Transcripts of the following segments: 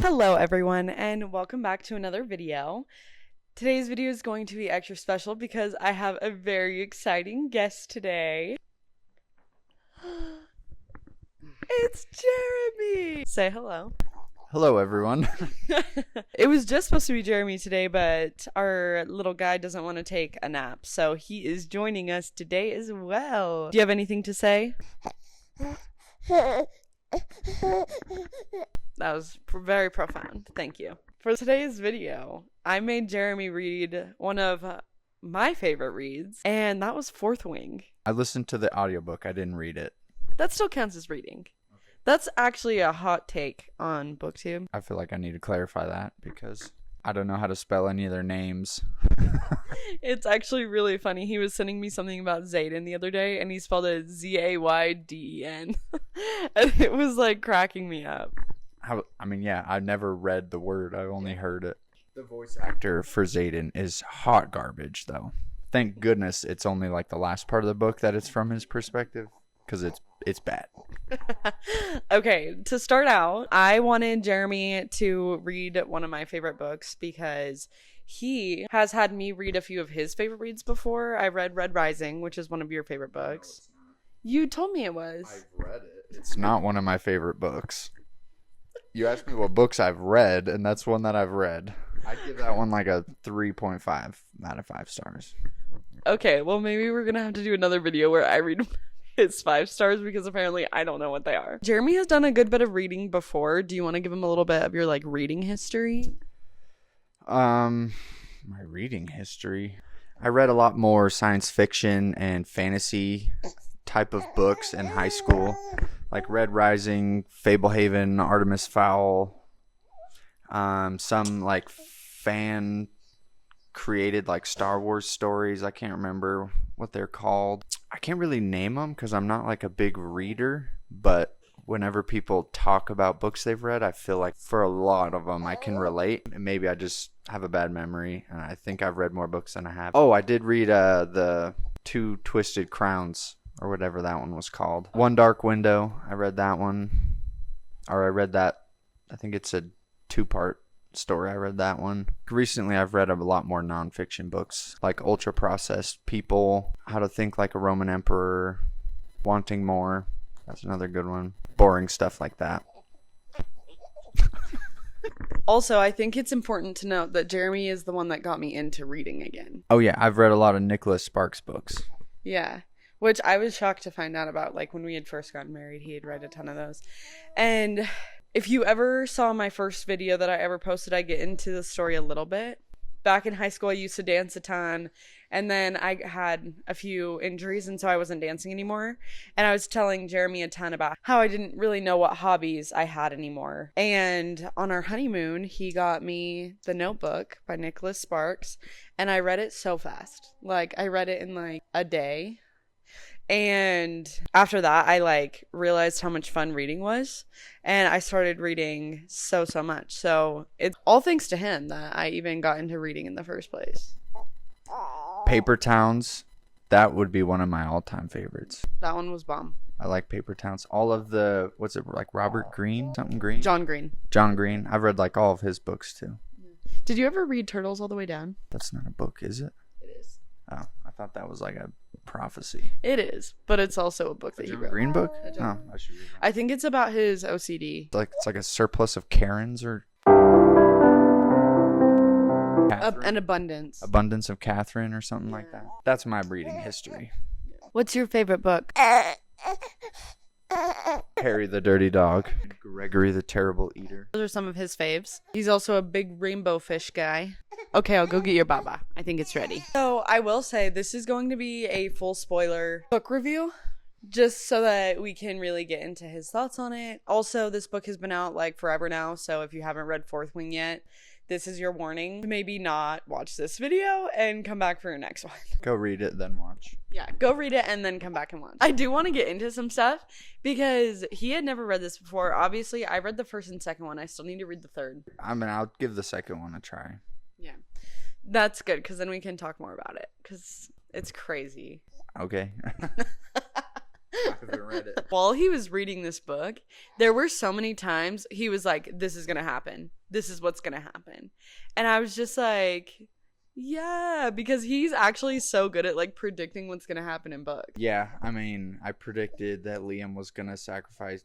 Hello everyone and welcome back to another video. Today's video is going to be extra special because I have a very exciting guest today. It's Jeremy! Say hello. Hello everyone. It was just supposed to be Jeremy today, but our little guy doesn't want to take a nap, so he is joining us today as well. Do you have anything to say? That was very profound. Thank you. For today's video, I made Jeremy read one of my favorite reads, and that was Fourth Wing. I listened to the audiobook. I didn't read it. That still counts as reading. That's actually a hot take on BookTube. I feel like I need to clarify that because I don't know how to spell any of their names. It's actually really funny. He was sending me something about Zayden the other day, and he spelled it Zayden. And it was like cracking me up. I never read the word. I only heard it. The voice actor for Zayden is hot garbage, though. Thank goodness it's only like the last part of the book that it's from his perspective, because it's bad. Okay, to start out, I wanted Jeremy to read one of my favorite books because he has had me read a few of his favorite reads before. I read Red Rising, which is one of your favorite books. You told me it was. I've read it. It's not one of my favorite books. You asked me what books I've read, and that's one that I've read. I'd give that one like a 3.5 out of 5 stars. Okay, well maybe we're gonna have to do another video where I read his 5 stars because apparently I don't know what they are. Jeremy has done a good bit of reading before. Do you want to give him a little bit of your reading history? My reading history. I read a lot more science fiction and fantasy type of books in high school, like Red Rising, Fablehaven, Artemis Fowl. Some like fan created like Star Wars stories. I can't remember what they're called. I can't really name them because I'm not like a big reader, but whenever people talk about books they've read, I feel like for a lot of them I can relate. And maybe I just have a bad memory, and I think I've read more books than I have. Oh, I did read the Two Twisted Crowns, or whatever that one was called. One Dark Window. I read that one. Or I read that. I think it's a 2-part story. I read that one. Recently, I've read a lot more nonfiction books, like Ultra Processed People, How to Think Like a Roman Emperor, Wanting More. That's another good one. Boring stuff like that. Also, I think it's important to note that Jeremy is the one that got me into reading again. Oh yeah, I've read a lot of Nicholas Sparks books. Yeah, which I was shocked to find out about. Like when we had first gotten married, he had read a ton of those. And if you ever saw my first video that I ever posted, I get into the story a little bit. Back in high school, I used to dance a ton, and then I had a few injuries, and so I wasn't dancing anymore. And I was telling Jeremy a ton about how I didn't really know what hobbies I had anymore. And on our honeymoon, he got me The Notebook by Nicholas Sparks, and I read it so fast. Like, I read it in like a day. And after that, I realized how much fun reading was, and I started reading so much. So it's all thanks to him that I even got into reading in the first place. Paper Towns, that would be one of my all-time favorites. That one was bomb. I like Paper Towns. All of the, what's it, like Robert Greene? Something Green? John Green. John Green. I've read like all of his books too. Did you ever read Turtles All the Way Down? That's not a book, is it? It is. Oh, I thought that was like a prophecy. It is, but it's also a book that he wrote. Green book? Oh, I should read that. I think it's about his OCD. It's like a surplus of Karens or An abundance. Abundance of Catherine or something like that. That's my reading history. What's your favorite book? Harry the Dirty Dog. Gregory the Terrible Eater. Those are some of his faves. He's also a big rainbow fish guy. Okay, I'll go get your baba. I think it's ready. So I will say this is going to be a full spoiler book review, just so that we can really get into his thoughts on it. Also, this book has been out forever now, so if you haven't read Fourth Wing yet, this is your warning. Maybe not watch this video and come back for your next one. Go read it, then watch. Yeah, go read it and then come back and watch. I do want to get into some stuff because he had never read this before. Obviously, I read the first and second one. I still need to read the third. I'll give the second one a try. Yeah. That's good because then we can talk more about it because it's crazy. Okay. I haven't read it. While he was reading this book, there were so many times he was like, this is going to happen. this is what's gonna happen. And I was just like, yeah, because he's actually so good at like predicting what's gonna happen in books. Yeah, I mean, I predicted that Liam was gonna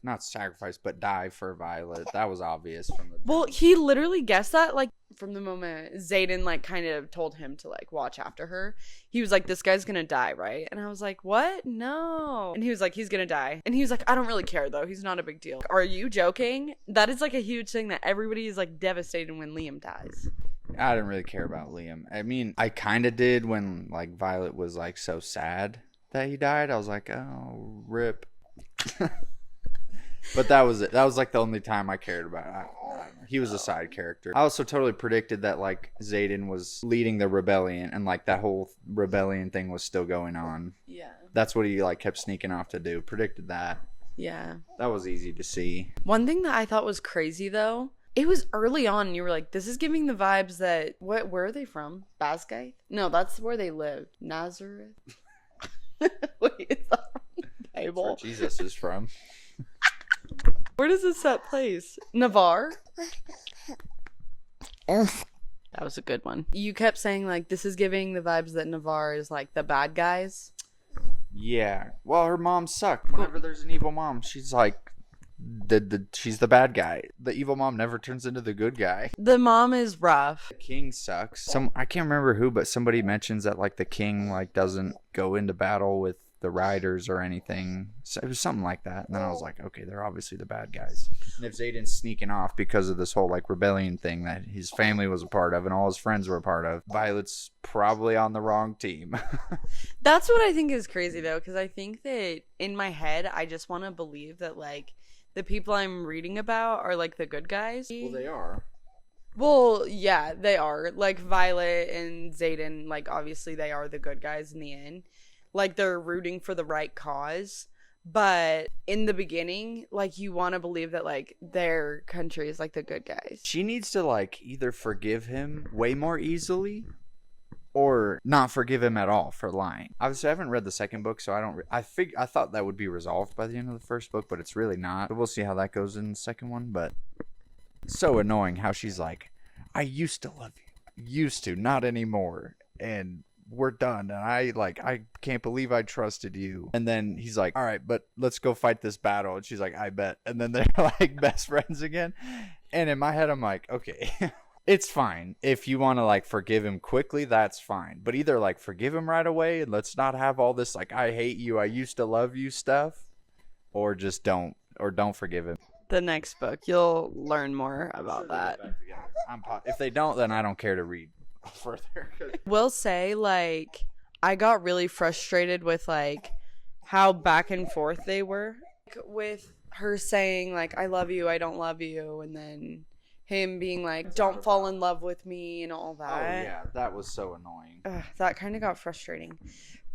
not sacrifice, but die for Violet. That was obvious from the. Well, he literally guessed that like from the moment Xaden like kind of told him to like watch after her. He was like, this guy's gonna die, right? And I was like, what? No. And he was like, he's gonna die. And he was like, I don't really care though. He's not a big deal. Are you joking? That is like a huge thing that everybody is like devastated when Liam dies. I didn't really care about Liam. I mean, I kind of did when like Violet was like so sad that he died. I was like, oh, rip. But that was it. That was like the only time I cared about it. He was a side character. I also totally predicted that like Xaden was leading the rebellion and like that whole rebellion thing was still going on. Yeah. That's what he like kept sneaking off to do. Predicted that. Yeah. That was easy to see. One thing that I thought was crazy though, it was early on and you were like, this is giving the vibes that where are they from? Basgite? No, that's where they lived. Nazareth. Wait, is that from the That's Bible? where Jesus is from. Where does it set place? Navarre? That was a good one. You kept saying like this is giving the vibes that Navarre is like the bad guys. Yeah. Well, her mom sucked. Whenever there's an evil mom, she's like she's the bad guy. The evil mom never turns into the good guy. The mom is rough. The king sucks. I can't remember who, but somebody mentions that like the king like doesn't go into battle with the riders or anything. So it was something like that. And then I was like, okay, they're obviously the bad guys. And if Xaden's sneaking off because of this whole like rebellion thing that his family was a part of and all his friends were a part of, Violet's probably on the wrong team. That's what I think is crazy though, because I think that in my head I just want to believe that like the people I'm reading about are like the good guys. Well, they are. Well, yeah, they are. Like Violet and Xaden, like obviously they are the good guys in the end. Like they're rooting for the right cause. But in the beginning, like you want to believe that like their country is like the good guys. She needs to like either forgive him way more easily or not forgive him at all for lying. Obviously, I haven't read the second book, so I don't. I thought that would be resolved by the end of the first book, but it's really not. But we'll see how that goes in the second one. But it's so annoying how she's like, "I used to love you, used to, not anymore," and we're done. And I can't believe I trusted you. And then he's like, "All right, but let's go fight this battle." And she's like, "I bet." And then they're like best friends again. And in my head, I'm like, okay. It's fine. If you want to like forgive him quickly, that's fine. But either like forgive him right away and let's not have all this like I hate you, I used to love you stuff, or just don't forgive him. The next book, you'll learn more about that. If they don't, then I don't care to read further. Will say like I got really frustrated with like how back and forth they were with her saying like I love you, I don't love you, and then him being like, don't fall in love with me and all that. Oh, yeah. That was so annoying. That kind of got frustrating.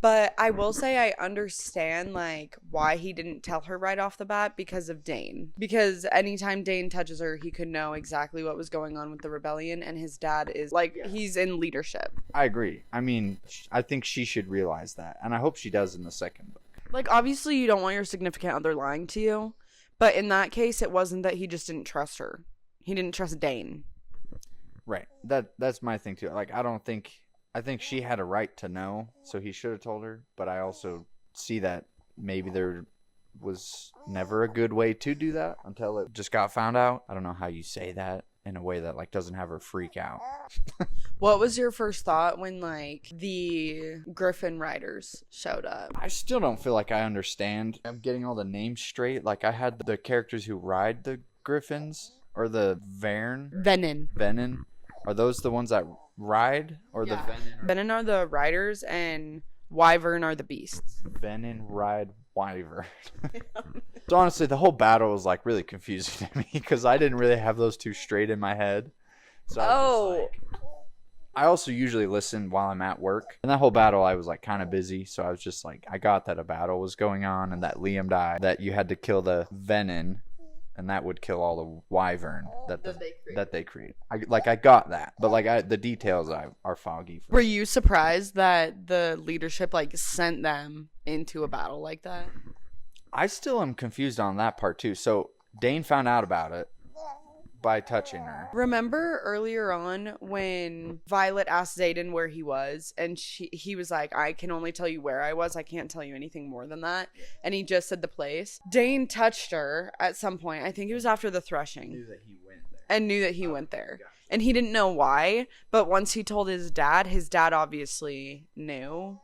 But I will say I understand, like, why he didn't tell her right off the bat because of Dane. Because anytime Dane touches her, he could know exactly what was going on with the rebellion. And his dad is, like, he's in leadership. I agree. I mean, I think she should realize that. And I hope she does in the second book. Like, obviously, you don't want your significant other lying to you. But in that case, it wasn't that he just didn't trust her. He didn't trust Dane. Right. That's my thing too. Like I think she had a right to know, so he should have told her, but I also see that maybe there was never a good way to do that until it just got found out. I don't know how you say that in a way that like doesn't have her freak out. What was your first thought when like the Griffin riders showed up? I still don't feel like I understand. I'm getting all the names straight. Like I had the characters who ride the Griffins. Or the Venin. Are those the ones that ride? Or the Venin? Venin are the riders and Wyvern are the beasts. Venin, ride, Wyvern. So honestly, the whole battle was like really confusing to me because I didn't really have those two straight in my head. So I also usually listen while I'm at work. And that whole battle, I was like kind of busy. So I was just like, I got that a battle was going on and that Liam died. That you had to kill the Venin. And that would kill all the Wyvern that they create. I got that, but the details are foggy. Were you surprised that the leadership like sent them into a battle like that? I still am confused on that part too. So Dane found out about it by touching her. Remember earlier on when Violet asked Xaden where he was, and he was like, I can only tell you where I was. I can't tell you anything more than that. And he just said the place. Dane touched her at some point. I think it was after the threshing. Knew that he went there. And knew that he went there. And he didn't know why, but once he told his dad obviously knew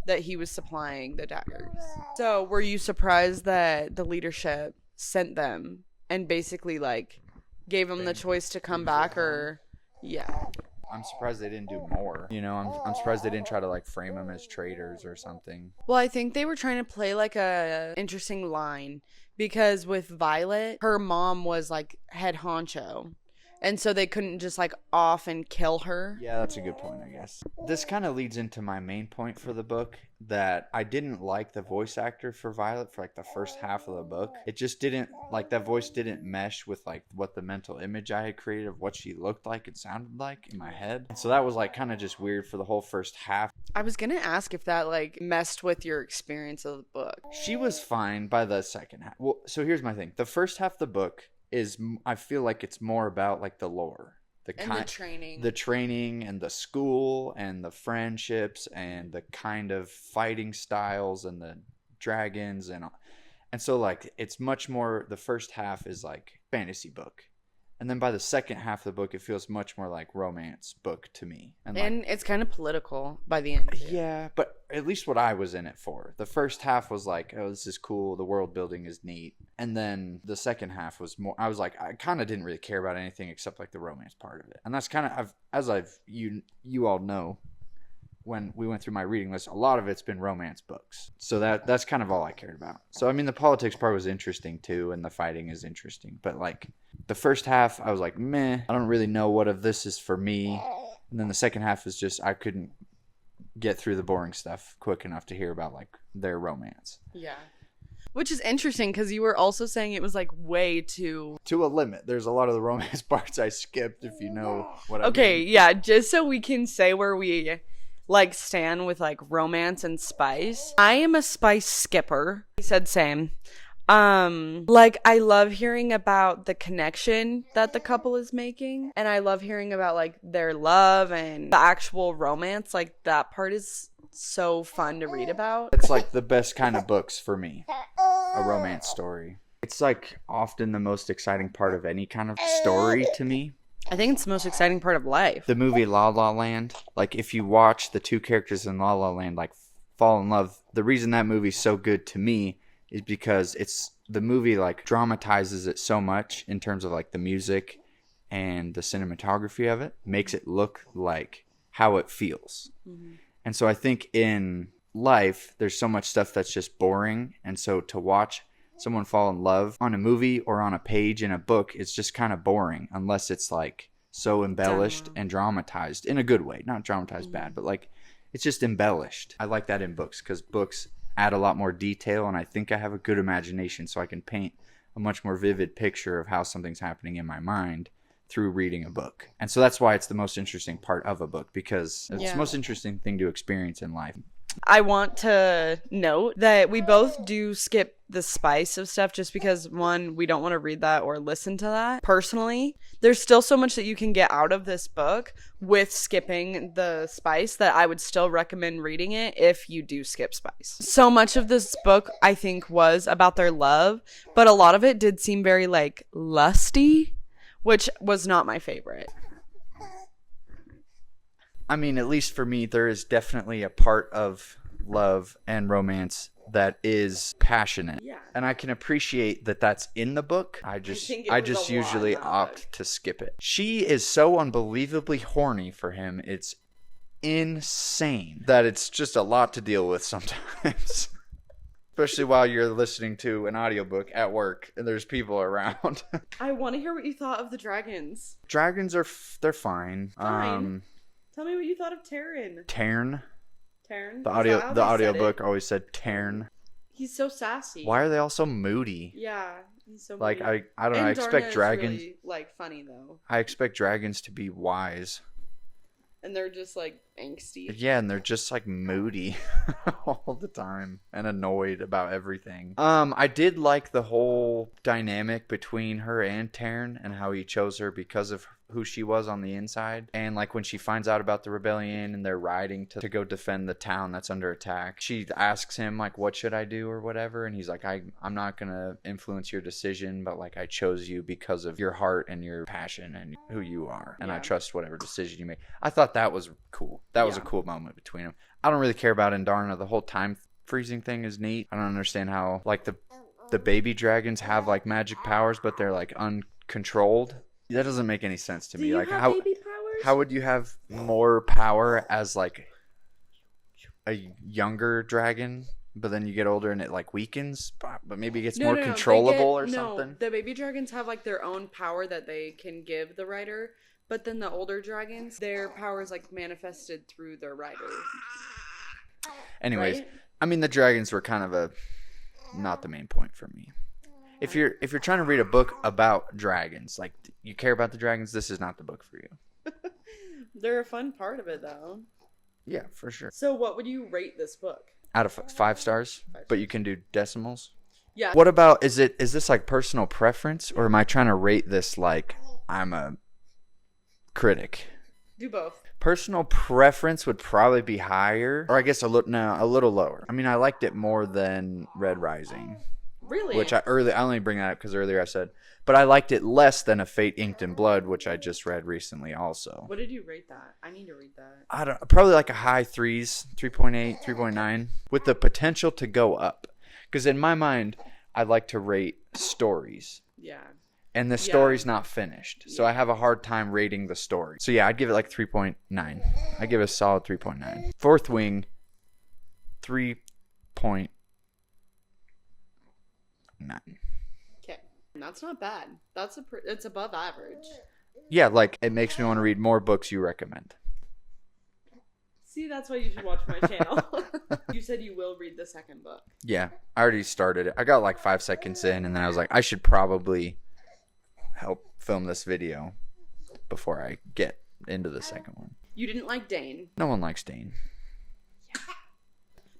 that he was supplying the daggers. So were you surprised that the leadership sent them and basically like gave them the choice to come back? Or yeah, I'm surprised they didn't do more. You know, I'm surprised they didn't try to like frame them as traitors or something. well, I think they were trying to play like a interesting line, because with Violet, her mom was like head honcho, and so they couldn't just like off and kill her. Yeah, that's a good point, I guess. This kind of leads into my main point for the book, that I didn't like the voice actor for Violet for like the first half of the book. It just didn't, like, that voice didn't mesh with like what the mental image I had created of what she looked like and sounded like in my head. So that was like kind of just weird for the whole first half. I was gonna ask if that like messed with your experience of the book. She was fine by the second half. Well, so here's my thing. The first half of the book is, I feel like it's more about like the lore, the training and the school and the friendships and the kind of fighting styles and the dragons and so like it's much more, the first half is like fantasy book, and then by the second half of the book it feels much more like romance book to me, and it's kind of political by the end too. Yeah, but at least what I was in it for. The first half was like, oh, this is cool, the world building is neat. And then the second half was more, I was like, I kind of didn't really care about anything except like the romance part of it. And that's kind of, you all know, when we went through my reading list, a lot of it's been romance books. So that's kind of all I cared about. So, I mean, the politics part was interesting too, and the fighting is interesting. But like the first half, I was like, meh, I don't really know what of this is for me. And then the second half is just, I couldn't get through the boring stuff quick enough to hear about like their romance. Yeah. Which is interesting because you were also saying it was like way too... To a limit. There's a lot of the romance parts I skipped, if you know what I mean. Okay, yeah, just so we can say where we like stand with like romance and spice. I am a spice skipper. He said same. Like I love hearing about the connection that the couple is making, and I love hearing about like their love and the actual romance. Like that part is so fun to read about. It's like the best kind of books for me. A romance story. It's like often the most exciting part of any kind of story to me. I think it's the most exciting part of life. The movie La La Land, like if you watch the two characters in La La Land like fall in love, the reason that movie's so good to me is because it's the movie like dramatizes it so much in terms of like the music and the cinematography of it, makes it look like how it feels. Mm-hmm. And so I think in life there's so much stuff that's just boring, and so to watch someone fall in love on a movie or on a page in a book, it's just kind of boring unless it's like so embellished and dramatized in a good way. Not dramatized bad, but like it's just embellished. I like that in books because books add a lot more detail, and I think I have a good imagination, so I can paint a much more vivid picture of how something's happening in my mind through reading a book. And so that's why it's the most interesting part of a book, because it's the most interesting thing to experience in life. I want to note that we both do skip the spice of stuff just because, one, we don't want to read that or listen to that. Personally, there's still so much that you can get out of this book with skipping the spice that I would still recommend reading it if you do skip spice. So much of this book, I think, was about their love, but a lot of it did seem very, like, lusty, which was not my favorite. I mean, at least for me, there is definitely a part of love and romance that is passionate. Yeah. And I can appreciate that that's in the book. I just usually opt to skip it. She is so unbelievably horny for him. It's insane that it's just a lot to deal with sometimes. Especially while you're listening to an audiobook at work and there's people around. I want to hear what you thought of the dragons. Dragons are they're fine. Tell me what you thought of Taryn. Taryn? Taryn? The audiobook always said Taryn. He's so sassy. Why are they all so moody? Yeah, he's so like moody. I don't know. I expect dragons really, like, funny though. I expect dragons to be wise. And they're just like angsty. Yeah, and they're just like moody all the time and annoyed about everything. I did like the whole dynamic between her and Taryn and how he chose her because of who she was on the inside. And like when she finds out about the rebellion and they're riding to go defend the town that's under attack, she asks him like, what should I do or whatever? And he's like, I'm not gonna influence your decision, but like I chose you because of your heart and your passion and who you are, and I trust whatever decision you make. I thought that was cool. That was a cool moment between them. I don't really care about Indarna. The whole time freezing thing is neat. I don't understand how like the baby dragons have like magic powers, but they're like uncontrolled. That doesn't make any sense to me. Do you like have baby powers? How would you have more power as like a younger dragon, but then you get older and it like weakens, but maybe it gets more controllable or something? No, the baby dragons have like their own power that they can give the rider, but then the older dragons, their power is like manifested through their rider. Anyways, right? I mean the dragons were kind of not the main point for me. If you're trying to read a book about dragons, like you care about the dragons, this is not the book for you. They're a fun part of it though. Yeah, for sure. So what would you rate this book? Out of 5 stars, but you can do decimals. Yeah. What about is this like personal preference, or am I trying to rate this like I'm a critic? Do both. Personal preference would probably be higher, or I guess a little lower. I mean, I liked it more than Red Rising. Really? Which I only bring that up because earlier I said, but I liked it less than A Fate Inked in Blood, which I just read recently also. What did you rate that? I need to read that. I don't probably like a high 3s, 3.8, 3.9, with the potential to go up. Because in my mind, I like to rate stories. Yeah. And the story's not finished. So I have a hard time rating the story. So yeah, I'd give it like 3.9. I'd give it a solid 3.9. Fourth Wing, 3.9. Okay. That's not bad. It's above average. Yeah, like it makes me want to read more books you recommend. See, that's why you should watch my channel. You said you will read the second book. Yeah, I already started it. I got like 5 seconds in, and then I was like, I should probably help film this video before I get into the second one. You didn't like Dane. No one likes Dane.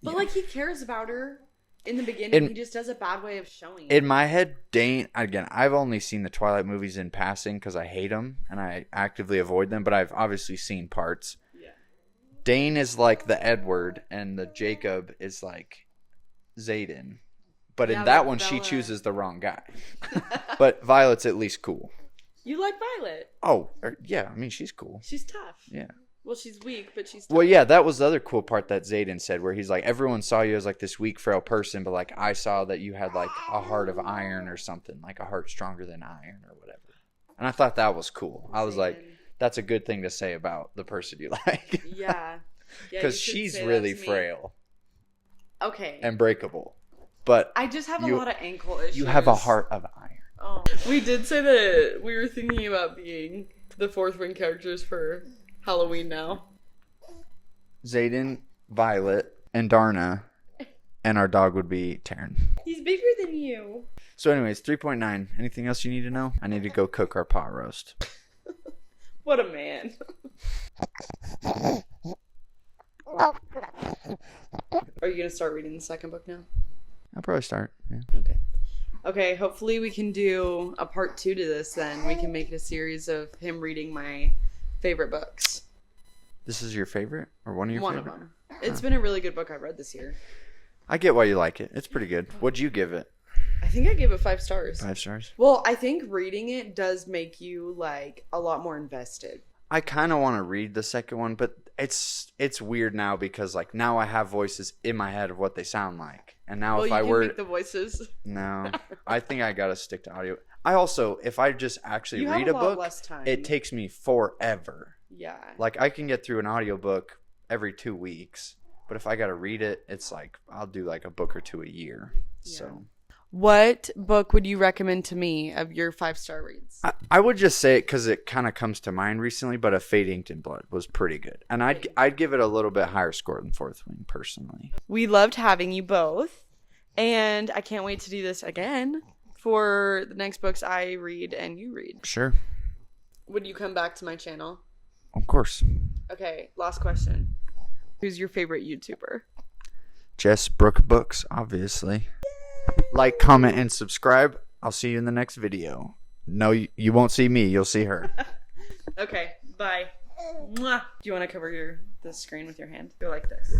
But like he cares about her in the beginning. He just does a bad way of showing it. In my head, Dane, again, I've only seen the Twilight movies in passing because I hate them and I actively avoid them, but I've obviously seen parts. Yeah. Dane is like the Edward and the Jacob is like Xaden. But in that one, she chooses the wrong guy. But Violet's at least cool. You like Violet? Oh, yeah. I mean, she's cool. She's tough. Yeah. Well, she's weak, but she's tough. Well, yeah, that was the other cool part that Xaden said, where he's like, everyone saw you as like this weak, frail person, but like I saw that you had like a heart of iron or something, like a heart stronger than iron or whatever. And I thought that was cool. I was like, that's a good thing to say about the person you like. Yeah. Because she's really frail. Okay. And breakable. But I just have a lot of ankle issues. You have a heart of iron. Oh. We did say that we were thinking about being the Fourth Wing characters for Halloween now. Xaden, Violet, and Darna, and our dog would be Taryn. He's bigger than you. So anyways, 3.9. Anything else you need to know? I need to go cook our pot roast. What a man. Are you going to start reading the second book now? I'll probably start, yeah. Okay, hopefully we can do a part 2 to this then. We can make it a series of him reading my favorite books. This is your favorite? Or one of your favorite? One of them. It's been a really good book I've read this year. I get why you like it. It's pretty good. What'd you give it? I think I gave it 5 stars. 5 stars? Well, I think reading it does make you, like, a lot more invested. I kind of want to read the second one, but it's weird now because, like, now I have voices in my head of what they sound like. And now if I were... make the voices. No. I think I gotta stick to audio. I also, if I just actually read a book, it takes me forever. Yeah. Like, I can get through an audiobook every 2 weeks, but if I gotta read it, it's like, I'll do like a book or 2 a year. Yeah. So... What book would you recommend to me of your 5-star reads? I would just say it because it kind of comes to mind recently, but A Fate Inked in Blood was pretty good. And I'd give it a little bit higher score than Fourth Wing, personally. We loved having you both. And I can't wait to do this again for the next books I read and you read. Sure. Would you come back to my channel? Of course. Okay, last question. Who's your favorite YouTuber? Jess Brooke Books, obviously. Like, comment, and subscribe. I'll see you in the next video. No, you won't see me. You'll see her. Okay, bye. Mwah. Do you want to cover the screen with your hand? Go like this.